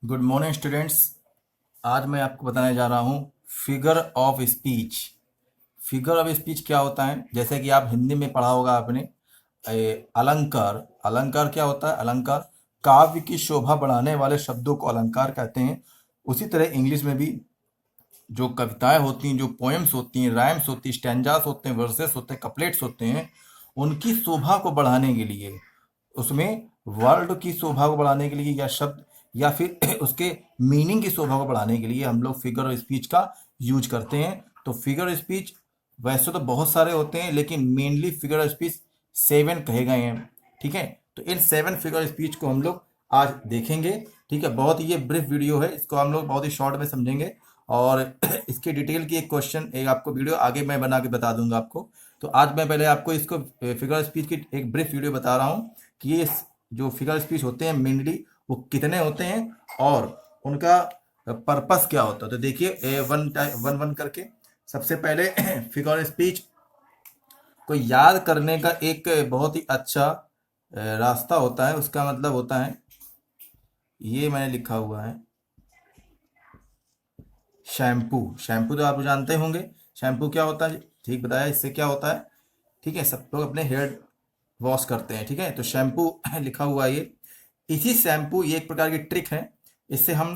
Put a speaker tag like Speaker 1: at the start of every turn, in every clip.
Speaker 1: Good morning students. आज मैं आपको बताने जा रहा हूँ figure of speech. Figure of speech क्या होता है? जैसे कि आप हिंदी में पढ़ा होगा आपने अलंकार। अलंकार क्या होता है? अलंकार काव्य की शोभा बढ़ाने वाले शब्दों को अलंकार कहते हैं। उसी तरह इंग्लिश में भी जो कविताएं होती हैं, जो पोएम्स होती हैं, राइम्स होती हैं, स्टैंजास होते हैं, वर्सेस होते हैं, कपलेट्स होते हैं, उनकी शोभा को बढ़ाने के लिए, उसमें वर्ड की शोभा को बढ़ाने के लिए या शब्द या फिर उसके मीनिंग की शोभा को बढ़ाने के लिए हम लोग फिगर ऑफ स्पीच का यूज करते हैं। तो फिगर ऑफ स्पीच वैसे तो बहुत सारे होते हैं, लेकिन मेनली फिगर ऑफ स्पीच 7 कहे गए हैं। ठीक है, तो इन 7 फिगर ऑफ स्पीच को हम लोग आज देखेंगे। ठीक है, बहुत ही ये ब्रीफ वीडियो है, इसको हम लोग बहुत ही शॉर्ट में समझेंगे और इसके डिटेल की एक क्वेश्चन एक आपको वीडियो आगे मैं बना के बता दूंगा आपको। तो आज मैं पहले आपको इसको फिगर ऑफ स्पीच की एक ब्रीफ वीडियो बता रहा हूँ कि ये जो फिगर स्पीच होते हैं मेनली वो कितने होते हैं और उनका पर्पस क्या होता है। तो देखिए वन वन वन करके सबसे पहले फिगर स्पीच को याद करने का एक बहुत ही अच्छा रास्ता होता है। उसका मतलब होता है, ये मैंने लिखा हुआ है शैम्पू। शैम्पू तो आप जानते होंगे, शैम्पू क्या होता है? ठीक बताया, इससे क्या होता है? ठीक है, सब लोग अपने हेयर वॉश करते हैं। ठीक है, तो शैम्पू लिखा हुआ है ये। इसी शैम्पू, ये एक प्रकार की ट्रिक है, इससे हम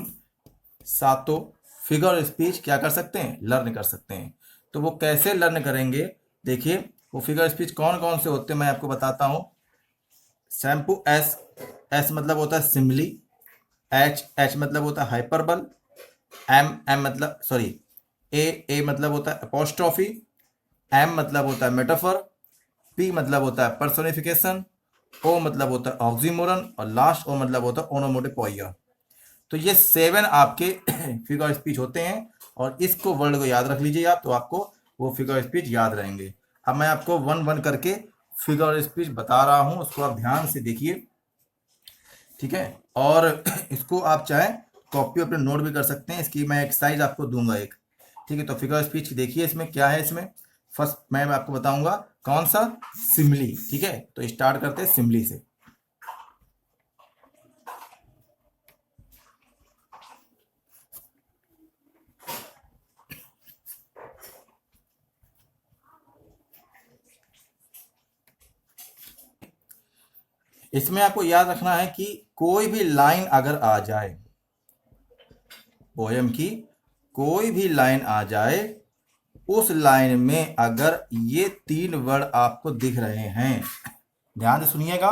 Speaker 1: सातों फिगर स्पीच क्या कर सकते हैं? लर्न कर सकते हैं। तो वो कैसे लर्न करेंगे? देखिए, वो फिगर स्पीच कौन कौन से होते हैं मैं आपको बताता हूँ। शैम्पू एस, एस मतलब होता है सिमली। एच, एच मतलब होता है हाइपरबल। एम, एम मतलब सॉरी ए मतलब होता है अपोस्ट्रोफी। एम मतलब होता है मेटाफर। पी मतलब होता है पर्सोनिफिकेशन। ओ मतलब होता है ऑक्सीमोरन और लास्ट ओ मतलब होता है ओनोमोटोपोइया। तो ये 7 आपके फिगर स्पीच होते हैं और इसको वर्ड को याद रख लीजिए आप, तो आपको वो फिगर स्पीच याद रहेंगे। अब मैं आपको वन वन करके फिगर स्पीच बता रहा हूं, उसको आप ध्यान से देखिए। ठीक है, और इसको आप चाहे कॉपी अपने नोट भी कर सकते हैं। इसकी मैं एक्सरसाइज आपको दूंगा एक। ठीक है, तो फिगर स्पीच देखिए, इसमें क्या है। इसमें फर्स्ट मैं आपको बताऊंगा कौन सा? सिमली। ठीक है, तो स्टार्ट करते हैं सिमली से। इसमें आपको याद रखना है कि कोई भी लाइन अगर आ जाए, पोयम की कोई भी लाइन आ जाए, उस लाइन में अगर ये 3 वर्ड आपको दिख रहे हैं, ध्यान से सुनिएगा।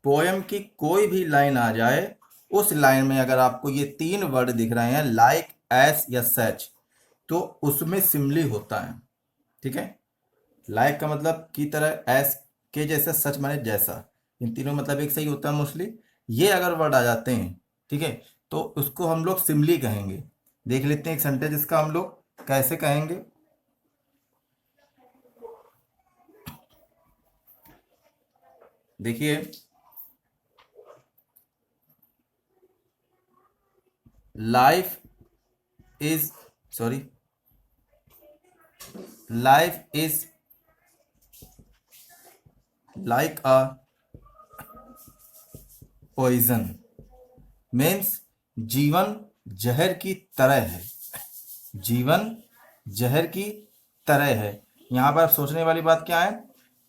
Speaker 1: पोयम की कोई भी लाइन आ जाए, उस लाइन में अगर आपको ये 3 वर्ड दिख रहे हैं, लाइक, एस या सच, तो उसमें सिमली होता है। ठीक है, लाइक का मतलब की तरह, एस के जैसा, सच माने जैसा, इन तीनों मतलब एक सही होता है मोस्टली। ये अगर वर्ड आ जाते हैं, ठीक है, तो उसको हम लोग सिमली कहेंगे। देख लेते हैं एक सेंटेंस इसका हम लोग कैसे कहेंगे। देखिए, life is sorry life is like a poison, means जीवन जहर की तरह है। जीवन जहर की तरह है। यहाँ पर सोचने वाली बात क्या है?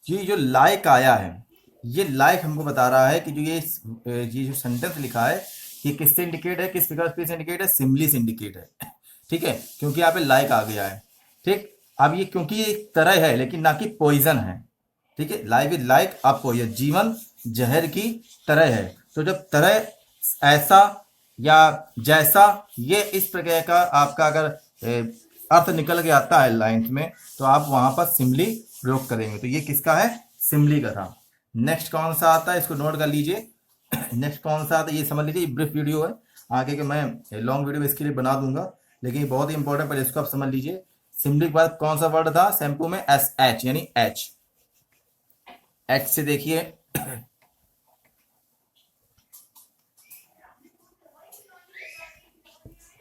Speaker 1: ये जो लाइक आया है, ये लाइक हमको बता रहा है कि जो ये जो सेंटेंस लिखा है, ये किससे इंडिकेट है? किस फिगर स्पीच से इंडिकेट है? सिमली से इंडिकेट है। ठीक है, क्योंकि यहाँ पे लाइक आ गया है। ठीक, अब ये क्योंकि ये एक तरह है लेकिन ना कि पॉइजन है। ठीक है, life is like a poison, जीवन जहर की तरह है। तो जब तरह, ऐसा या जैसा, ये इस प्रकार का आपका अगर अर्थ निकल के आता है लाइन्स में, तो आप वहां पर सिमली प्रयोग करेंगे। तो ये किसका है? सिमली का था। नेक्स्ट कौन सा आता है, इसको नोट कर लीजिए। नेक्स्ट कौन सा आता है ये समझ लीजिए। ब्रीफ वीडियो है, आगे के मैं लॉन्ग वीडियो इसके लिए बना दूंगा, लेकिन ये बहुत ही इंपॉर्टेंट, पहले इसको आप समझ लीजिए। सिमली के बाद कौन सा वर्ड था शैम्पू में? एस एच, यानी एच। एच से देखिए,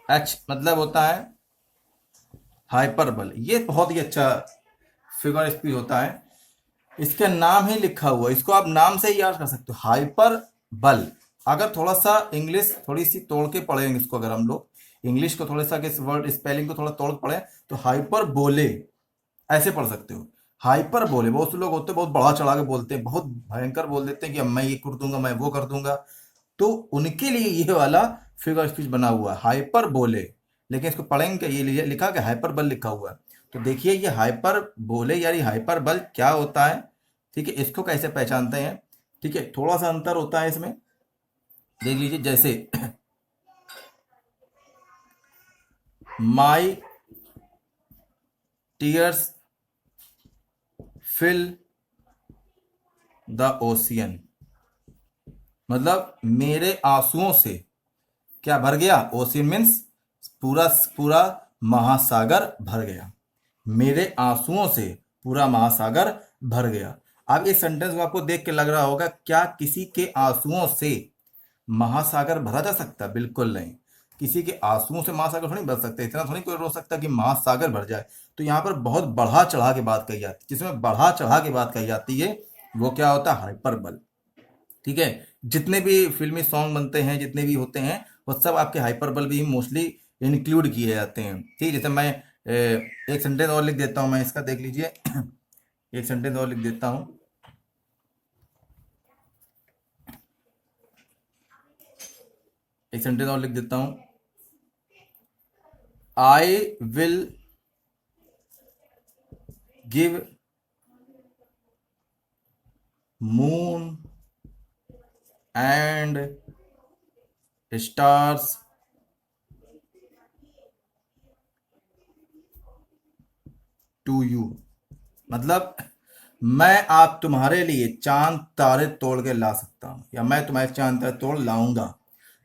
Speaker 1: एच मतलब होता है हाइपरबल। ये बहुत ही अच्छा फिगर स्पीच होता है। इसका नाम ही लिखा हुआ, इसको आप नाम से ही याद कर सकते हो, हाइपर बल। अगर थोड़ा सा इंग्लिश थोड़ी सी तोड़ के पढ़ेंगे इसको, अगर हम लोग इंग्लिश को थोड़ा सा इस वर्ड स्पेलिंग को थोड़ा तोड़ के पढ़े तो हाइपर बोले ऐसे पढ़ सकते हो। हाइपर बोले, बहुत से लोग होते हैं बहुत बढ़ा चढ़ा के बोलते हैं, बहुत भयंकर बोल देते हैं कि अब मैं ये कर दूंगा, मैं वो कर दूंगा, तो उनके लिए ये वाला फिगर स्पीच बना हुआ है, हाइपर बोले। लेकिन इसको पढ़ेंगे, ये लिखा कि हाइपर बल लिखा हुआ है। तो देखिए ये हाइपर बोले यानी हाइपर बल क्या होता है, ठीक है, इसको कैसे पहचानते हैं, ठीक है, थोड़ा सा अंतर होता है इसमें, देख लीजिए। जैसे माई टीयर्स फिल द ओशियन, मतलब मेरे आंसुओं से क्या भर गया, ओशियन मीन्स पूरा पूरा महासागर भर गया, मेरे आंसुओं से पूरा महासागर भर गया। अब इस सेंटेंस को आपको देख के लग रहा होगा क्या किसी के आंसुओं से महासागर भरा जा सकता है? बिल्कुल नहीं, किसी के आंसुओं से महासागर थोड़ी भर सकते, इतना थोड़ी कोई रो सकता कि महासागर भर जाए। तो यहाँ पर बहुत बढ़ा चढ़ा के बात कही जाती है, जिसमें बढ़ा चढ़ा के बात कही जाती है वो क्या होता है, हाइपरबल। ठीक है, जितने भी फिल्मी सॉन्ग बनते हैं, जितने भी होते हैं, वो सब आपके हाइपरबल भी मोस्टली इंक्लूड किए जाते हैं। ठीक, जैसे मैं एक सेंटेंस और लिख देता हूँ मैं इसका, देख लीजिए एक सेंटेंस और लिख देता हूँ, एक सेंटेंस और लिख देता हूँ। I will give moon and stars to you, मतलब मैं आप तुम्हारे लिए चांद तारे तोड़ के ला सकता हूं, या मैं तुम्हारे चांद तारे तोड़ लाऊंगा।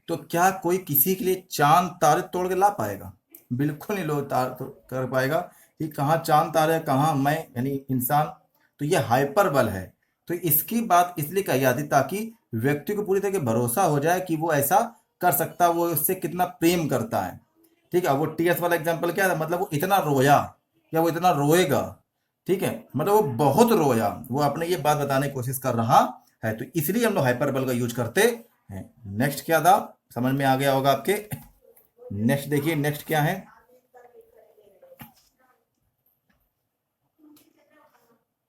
Speaker 1: तो क्या कोई किसी के लिए चांद तारे तोड़ के ला पाएगा? बिल्कुल नहीं लोग कर पाएगा कि कहाँ चांद तारे कहाँ मैं यानी इंसान। तो ये हाइपर बल है। तो इसकी बात इसलिए कही जाती ताकि व्यक्ति को पूरी तरह से भरोसा हो जाए कि वो ऐसा कर सकता, वो उससे कितना प्रेम करता है। ठीक है, वो टीएस वाला एग्जाम्पल क्या था, मतलब वो इतना रोया या वो इतना रोएगा, ठीक है, मतलब वो बहुत रोया, वो अपने ये बात बताने की कोशिश कर रहा है, तो इसलिए हम लोग हाइपरबल का यूज करते हैं। नेक्स्ट क्या था, समझ में आ गया होगा आपके। नेक्स्ट देखिए, नेक्स्ट क्या है,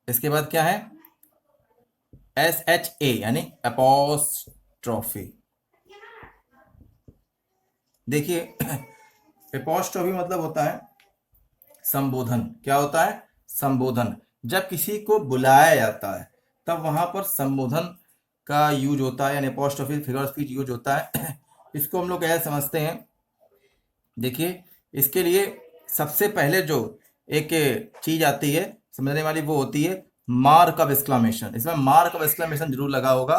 Speaker 1: इसके बाद क्या है, एस एच ए यानी एपोस्ट्रॉफी। देखिए एपोस्ट्रॉफी मतलब होता है संबोधन। क्या होता है, संबोधन। जब किसी को बुलाया जाता है तब वहां पर संबोधन का यूज होता है, यानी एपोस्ट्रॉफी फिगर स्पीच यूज होता है। इसको हम लोग कैसे समझते हैं, देखिए इसके लिए सबसे पहले जो एक चीज आती है समझने वाली वो होती है मार्क ऑफ एक्सक्लामेशन। इसमें मार्क ऑफ एक्सक्लामेशन जरूर लगा होगा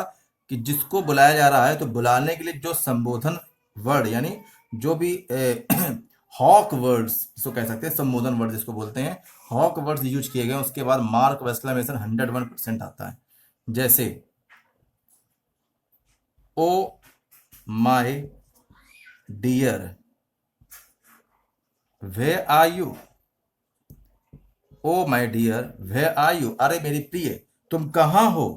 Speaker 1: कि जिसको बुलाया जा रहा है, तो बुलाने के लिए जो संबोधन वर्ड यानी जो भी हॉक वर्ड्स जिसको कह सकते हैं, संबोधन वर्ड जिसको बोलते हैं, हॉक वर्ड्स यूज किए गए, उसके बाद मार्क ऑफ एक्सक्लामेशन 101% आता है। जैसे oh my dear where are you, oh my dear where are you, अरे मेरी प्रिय तुम कहाँ हो।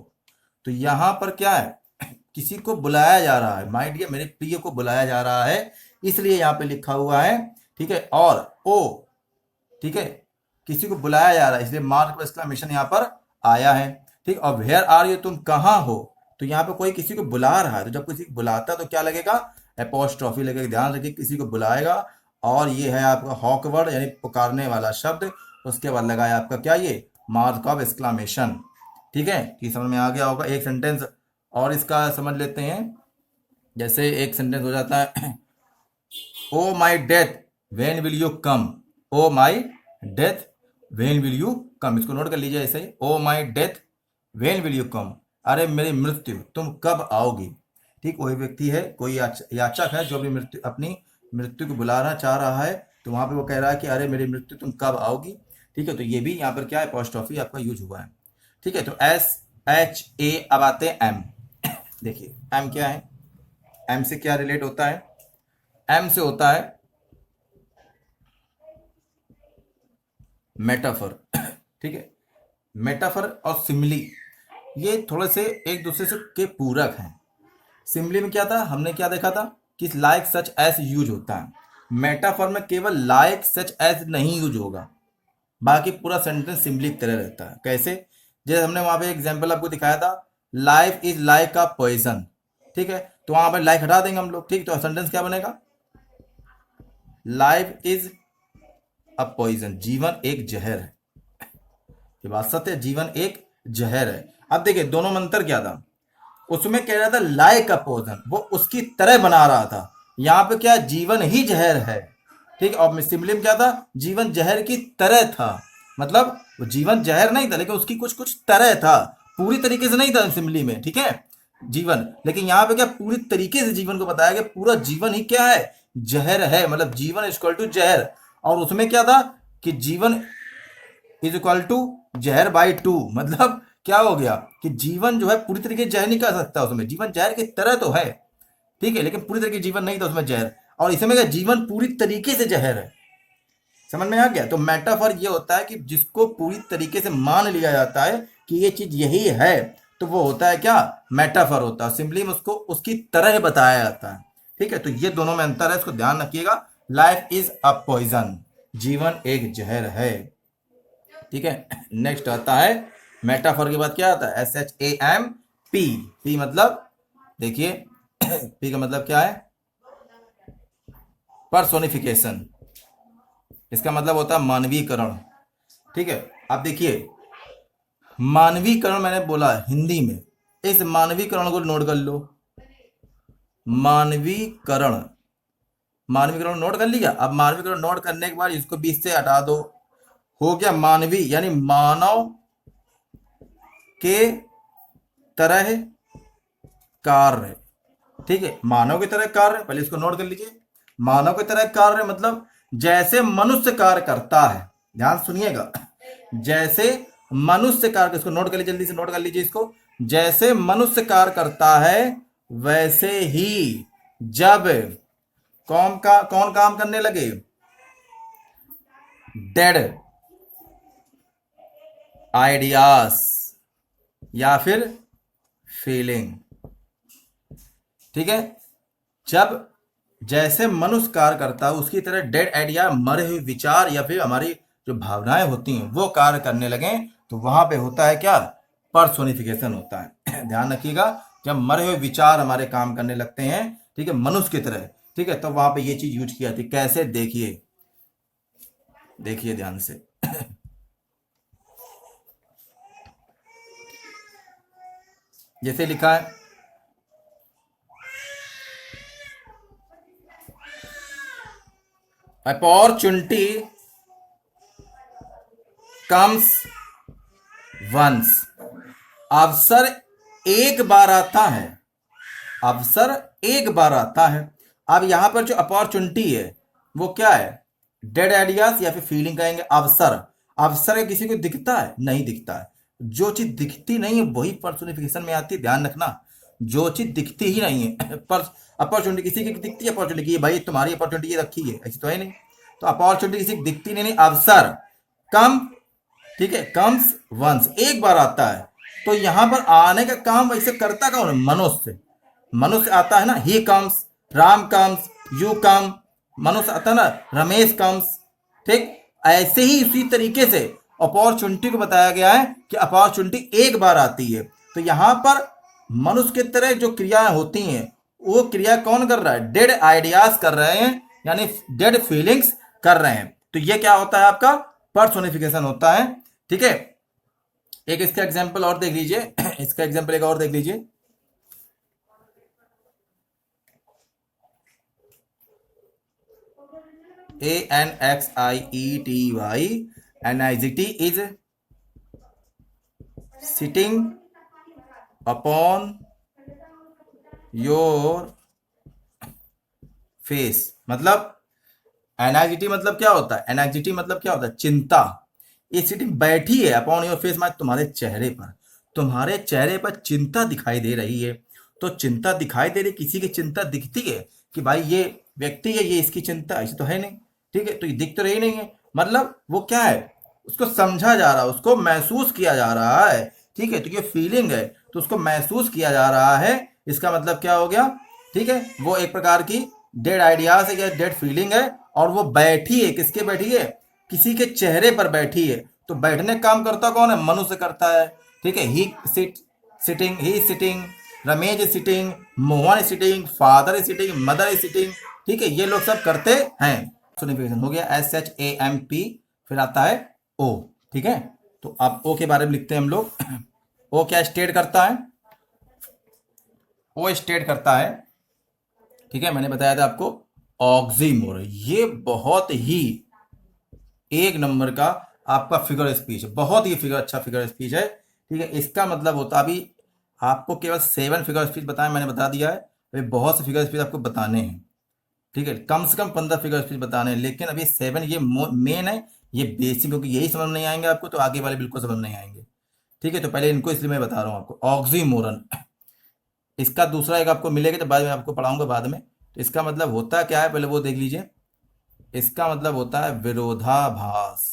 Speaker 1: तो यहां पर क्या है, किसी को बुलाया जा रहा है, माय डियर मेरे प्रिय को बुलाया जा रहा है, इसलिए यहां पे लिखा हुआ है। ठीक है, और ओ, ठीक है, किसी को बुलाया जा रहा है इसलिए मार्क एक्सक्लेमेशन यहां पर आया है। ठीक, और वेयर आर यू तुम कहाँ हो, तो यहाँ पे कोई किसी को बुला रहा है, तो जब किसी को बुलाता है तो क्या लगेगा, एपोस्ट्रॉफी लगेगा। ध्यान रखिए किसी को बुलाएगा, और ये है आपका हॉक वर्ड यानी पुकारने वाला शब्द, उसके बाद लगाया आपका क्या, ये मार्क ऑफ एक्सक्लेमेशन। ठीक है, कि समझ में आ गया होगा। एक सेंटेंस और इसका समझ लेते हैं। जैसे एक सेंटेंस हो जाता है O my death when will you come, O my death when will you come, इसको नोट कर लीजिए ऐसे ही, O my death when will you come, अरे मेरी मृत्यु तुम कब आओगी। ठीक, वही व्यक्ति है, कोई याचक है जो अपनी मृत्यु को बुलाना चाह रहा है, तो वहां पे वो कह रहा है कि अरे मेरी मृत्यु तुम कब आओगी। ठीक है, तो ये भी यहाँ पर क्या है, अपॉस्ट्रोफी आपका यूज हुआ है। ठीक है, तो एस एच ए, अब आते हैं एम। देखिए एम क्या है, एम से क्या रिलेट होता है, एम से होता है मेटाफर। ठीक है, मेटाफर और सिमिली ये थोड़े से एक दूसरे से के पूरक हैं। सिंपली में क्या था, हमने क्या देखा था कि लाइक सच एज यूज होता है। मेटाफर में केवल लाइक सच एज नहीं यूज होगा, बाकी पूरा सेंटेंस सिंपली की तरह रहता है। कैसे? जैसे हमने वहां पे एग्जांपल आपको दिखाया था, life is like a poison, ठीक है, तो वहां पर लाइक हटा देंगे हम लोग, ठीक, तो सेंटेंस क्या बनेगा, लाइफ इज अ पॉइजन, जीवन एक जहर है। ये बात सत्य है, जीवन एक जहर है। अब देखिए दोनों में अंतर क्या था, उसमें कह रहा था लाइक अ पॉइजन, वो उसकी तरह बना रहा था। यहाँ पे क्या, जीवन ही जहर है, ठीक। और सिंपली में क्या था, जीवन जहर की तरह था, मतलब वो जीवन जहर नहीं था लेकिन उसकी कुछ कुछ तरह था, पूरी तरीके से नहीं था सिंपली में, ठीक है, जीवन। लेकिन यहाँ पे क्या, पूरी तरीके से जीवन को बताया गया, पूरा जीवन ही क्या है, जहर है, मतलब जीवन इक्वल टू जहर। और उसमें क्या था कि जीवन इज इक्वल टू जहर बाई टू, मतलब क्या हो गया कि जीवन जो है पूरी तरीके से जहर नहीं कर सकता, उसमें जीवन जहर की तरह तो है, ठीक है, लेकिन पूरी तरीके जीवन नहीं था उसमें जहर। और इसमें क्या, जीवन पूरी तरीके से जहर है। समझ में आ गया? तो मेटाफर ये होता है कि जिसको पूरी तरीके से मान लिया जाता है कि ये चीज यही है, तो वो होता है क्या, मेटाफर होता है। सिंपली में उसको उसकी तरह बताया जाता है, ठीक है। तो ये दोनों में अंतर है, इसको ध्यान रखिएगा। लाइफ इज अ पॉइजन, जीवन एक जहर है, ठीक है। नेक्स्ट आता है मेटाफर के बाद क्या आता है, SHAMP। पी मतलब देखिए पी का मतलब क्या है, पर्सोनिफिकेशन, इसका मतलब होता है मानवीकरण, ठीक है। अब देखिए मानवीकरण मैंने बोला हिंदी में, इस मानवीकरण को नोट कर लो, मानवीकरण, मानवीकरण नोट कर लिया। अब मानवीकरण नोट करने के बाद इसको बीच से हटा दो, हो गया मानवी, यानी मानव के तरह कार्य, ठीक है, मानव की तरह कार्य, पहले इसको नोट कर लीजिए। मानव की तरह कार्य मतलब जैसे मनुष्य कार्य करता है, ध्यान सुनिएगा, जैसे मनुष्य कार्य, इसको नोट कर लीजिए, जल्दी से नोट कर लीजिए इसको। जैसे मनुष्य कार्य करता है वैसे ही जब कौन काम करने लगे, डेड आइडियाज या फिर फीलिंग, ठीक है, जब जैसे मनुष्य कार्य करता है उसकी तरह डेड आइडिया, मरे हुए विचार या फिर हमारी जो भावनाएं होती हैं वो कार्य करने लगे, तो वहां पे होता है क्या, पर्सोनिफिकेशन होता है। ध्यान रखिएगा, जब मरे हुए विचार हमारे काम करने लगते हैं, ठीक है, मनुष्य की तरह, ठीक है, तो वहां पे ये चीज यूज की जाती है। कैसे, देखिए देखिए ध्यान से जैसे लिखा है, अपॉर्चुनिटी कम्स वंस, अवसर एक बार आता है, अवसर एक बार आता है। अब यहां पर जो अपॉर्चुनिटी है वो क्या है, डेड आइडियाज या फिर फीलिंग कहेंगे। अवसर, अवसर किसी को दिखता है, नहीं दिखता है, जो चीज दिखती नहीं है वही पर्सोनिफिकेशन में आती है, ध्यान रखना, जो चीज दिखती ही नहीं है पर अपॉर्चुनिटी किसी की दिखती है, अपॉर्चुनिटी की भाई तुम्हारी अपॉर्चुनिटी ये रखी है, ऐसी तो है नहीं, तो अपॉर्चुनिटी किसी की दिखती नहीं, अवसर कम, ठीक है, कम्स वंस, एक बार आता है। तो यहां पर आने का काम वैसे करता कौन है, मनुष्य, मनुष्य आता है ना, he comes, Ram comes, you come, मनुष्य आता है ना, रमेश कम्स, ठीक। ऐसे ही उसी तरीके से अपॉर्चुनिटी को बताया गया है कि अपॉर्चुनिटी एक बार आती है। तो यहां पर मनुष्य की तरह जो क्रियाएं होती हैं वो क्रिया कौन कर रहा है, डेड आइडियाज कर रहे हैं, यानी डेड फीलिंग्स कर रहे हैं। तो ये क्या होता है, आपका पर्सोनिफिकेशन होता है, ठीक है। एक इसका एग्जांपल और देख लीजिए इसका एग्जांपल एक और देख लीजिए, ANXIETY, anxiety is sitting upon your face, मतलब एनाग्जिटी मतलब क्या होता है, एनाग्जिटी मतलब क्या होता है, चिंता। ये सिटिंग बैठी है अपॉन योर फेस, मतलब तुम्हारे चेहरे पर, तुम्हारे चेहरे पर चिंता दिखाई दे रही है। तो चिंता दिखाई दे रही, किसी की चिंता दिखती है कि भाई ये व्यक्ति है, ये इसकी चिंता, ऐसी तो है नहीं, ठीक है, तो ये दिख तो रही नहीं है, मतलब वो क्या है, उसको समझा जा रहा है, उसको महसूस किया जा रहा है, ठीक है, तो ये फीलिंग है, तो उसको महसूस किया जा रहा है इसका मतलब क्या हो गया, ठीक है, वो एक प्रकार की डेड आइडियाज है या डेड फीलिंग है, और वो बैठी है, किसके बैठी है, किसी के चेहरे पर बैठी है। तो बैठने का काम करता कौन है, मनुष्य करता है, ठीक है। He sitting, Ramesh is sitting, Mohan is sitting, father is sitting, mother is sitting, ठीक है, ये लोग सब करते हैं। सोनिफिकेशन हो गया SHAMP, फिर आता है O, ठीक है। तो अब O के बारे में लिखते हैं हम लोग। O क्या स्टेट करता है, O स्टेट करता है, ठीक है, मैंने बताया था आपको, ऑक्सीमोरन। ये बहुत ही एक नंबर का आपका फिगर स्पीच है, बहुत ही फिगर अच्छा फिगर स्पीच है, ठीक है। इसका मतलब होता, अभी आपको केवल 7 फिगर स्पीच बताए, मैंने बता दिया है, अभी बहुत से फिगर स्पीच आपको बताने हैं, ठीक है, कम से कम 15 फिगर स्पीच बताने हैं, लेकिन अभी 7 ये मेन है, ये बेसिक, क्योंकि यही समझ नहीं आएंगे आपको तो आगे वाले बिल्कुल समझ नहीं आएंगे, ठीक है। तो पहले इनको इसलिए मैं बता रहा हूँ आपको, ऑक्सीमोरन। इसका दूसरा एक आपको मिलेगा, तो बाद में आपको पढ़ाऊंगा बाद में। तो इसका मतलब होता क्या है, पहले वो देख लीजिए। इसका मतलब होता है विरोधाभास,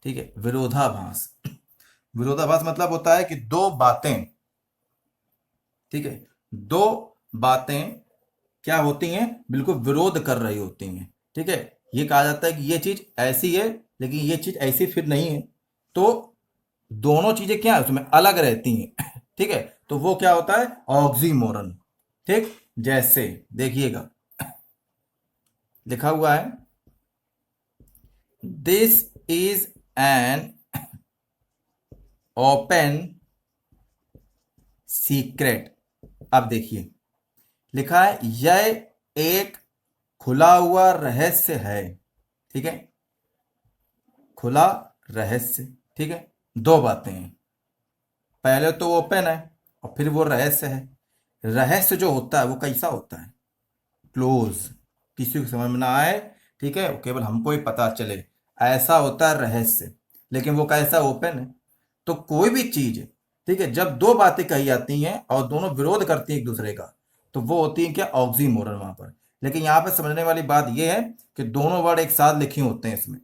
Speaker 1: ठीक है, विरोधाभास। विरोधाभास मतलब होता है कि दो बातें, ठीक है, दो बातें क्या होती हैं, बिल्कुल विरोध कर रही होती हैं, ठीक है। ये कहा जाता है कि ये चीज ऐसी है, लेकिन ये चीज ऐसी फिर नहीं है, तो दोनों चीजें क्या है उसमें अलग रहती हैं, ठीक है। तो वो क्या होता है, ऑक्सीमोरन, ठीक। जैसे देखिएगा, लिखा हुआ है, this is an open secret. अब देखिए, लिखा है यह एक खुला हुआ रहस्य है, ठीक है, खुला रहस्य, ठीक है। दो बातें हैं, पहले तो ओपन है और फिर वो रहस्य है। रहस्य जो होता है वो कैसा होता है, क्लोज, किसी को समझ में ना आए, ठीक है, केवल हमको ही पता चले, ऐसा होता है रहस्य। लेकिन वो कैसा, ओपन है। तो कोई भी चीज, ठीक है, जब दो बातें कही जाती हैं और दोनों विरोध करती हैं एक दूसरे का, तो वो होती है क्या, ऑक्सीमोरन वहां पर। लेकिन यहाँ पे समझने वाली बात ये है कि दोनों वर्ड एक साथ लिखे होते हैं इसमें,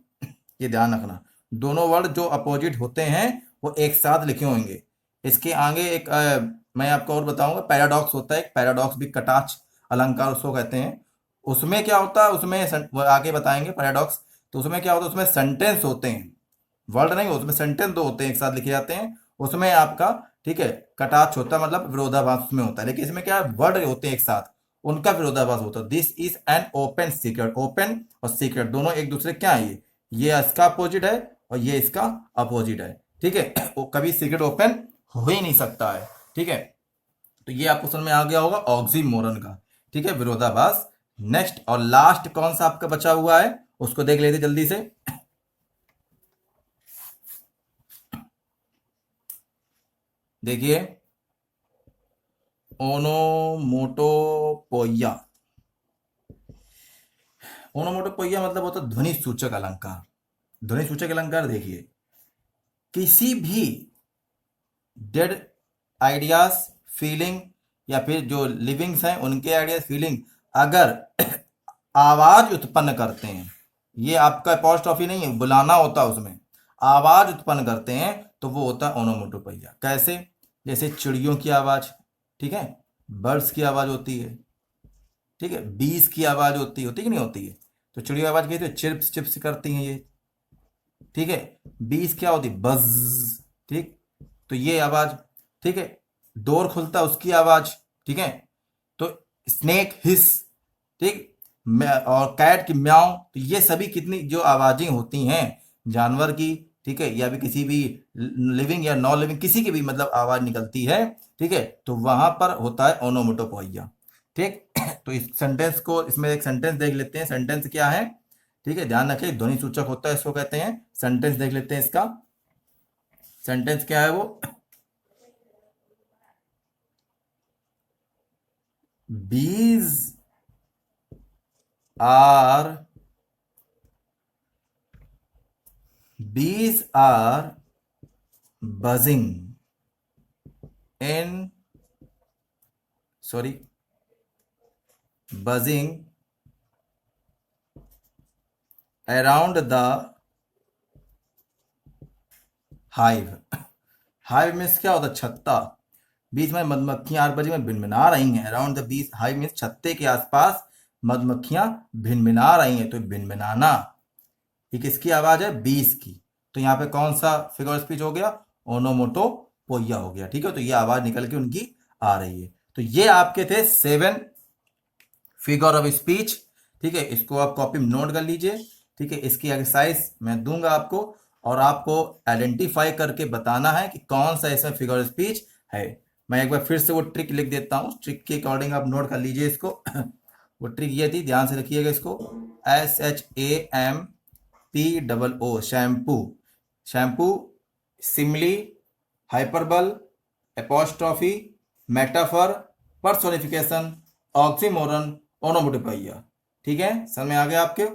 Speaker 1: ये ध्यान रखना, दोनों वर्ड जो अपोजिट होते हैं वो एक साथ लिखे होंगे। इसके आगे एक मैं आपको और बताऊंगा, पैराडॉक्स होता है, एक पैराडॉक्स भी कटाक्ष अलंकार उसको कहते हैं। उसमें क्या होता है, उसमें वो आगे बताएंगे पैराडॉक्स। तो उसमें क्या होता है, उसमें सेंटेंस होते हैं, वर्ड नहीं, उसमें सेंटेंस दो होते हैं एक साथ लिखे जाते हैं, उसमें आपका, ठीक है, कटाक्ष होता है, मतलब विरोधाभास उसमें होता है। लेकिन इसमें क्या है, वर्ड होते हैं एक साथ, उनका विरोधाभास होता है। This is an open secret, open और सीक्रेट दोनों एक दूसरे क्या है, ये इसका अपोजिट है और ये इसका अपोजिट है, ठीक है। वो कभी सीक्रेट ओपन हो ही नहीं सकता है, ठीक है। तो ये आपको समझ में आ गया होगा ऑक्सीमोरन का, ठीक है, विरोधाभास। नेक्स्ट और लास्ट कौन सा आपका बचा हुआ है, उसको देख लेते जल्दी से। देखिए, ओनोमोटोपोइया। ओनोमोटोपोइया मतलब होता है ध्वनि सूचक अलंकार। ध्वनि सूचक अलंकार देखिए, किसी भी डेड आइडियाज, फीलिंग, या फिर जो लिविंग्स हैं उनके आइडियाज, फीलिंग अगर आवाज उत्पन्न करते हैं, ये आपका अपॉस्ट्रोफी नहीं है, बुलाना होता है उसमें, आवाज उत्पन्न करते हैं, तो वो होता है ओनोमोटोपोइया। कैसे, जैसे चिड़ियों की आवाज, ठीक है, बर्ड्स की आवाज होती है, ठीक है, बीज की आवाज होती कि नहीं होती है। तो चिड़िया आवाज कहती है, चिप्स चिप्स करती हैं ये, ठीक है। बीज क्या होती है, बज, ठीक। तो ये आवाज, ठीक है। डोर खुलता है उसकी आवाज, ठीक है। तो स्नेक हिस, ठीक। और कैट की म्याऊं, तो ये सभी कितनी जो आवाजें होती हैं जानवर की, ठीक है, या भी किसी भी लिविंग या नॉन लिविंग किसी की भी मतलब आवाज निकलती है, ठीक है, तो वहां पर होता है ओनोमोटोपोइया, ठीक। तो इस सेंटेंस को, इसमें एक सेंटेंस देख लेते हैं, सेंटेंस क्या है, ठीक है, ध्यान रखें, ध्वनि सूचक होता है, इसको कहते हैं सेंटेंस। देख लेते हैं इसका सेंटेंस क्या है वो, bees are bees are buzzing in, sorry, buzzing around the hive. Hive means क्या होता है, छत्ता। बीच में मधुमक्खियां 8 बजे में भिनभिना रही हैं, अराउंड द बीस हाई मीन्स छत्ते के आसपास मधुमक्खियां भिनभिना रही हैं, तो भिनभिनाना ये किसकी आवाज है? बीस की। तो यहाँ पे कौन सा फिगर स्पीच हो गया? ओनोमोटोपोइया हो गया। ठीक है, तो ये आवाज निकल के उनकी आ रही है। तो ये आपके थे 7 फिगर ऑफ स्पीच। ठीक है, इसको आप कॉपी में नोट कर लीजिए। ठीक है, इसकी एक्सरसाइज मैं दूंगा आपको, और आपको आइडेंटिफाई करके बताना है कि कौन सा इसमें फिगर स्पीच है। मैं एक बार फिर से वो ट्रिक लिख देता हूँ, ट्रिक के अकॉर्डिंग आप नोट कर लीजिए इसको। वो ट्रिक ये थी, ध्यान से रखिएगा इसको, SHAMPOO, shampoo. Shampoo, simile, hyperbole, apostrophe, metaphor, personification, oxymoron, onomatopoeia. ठीक है, समझ में आ गया आपके?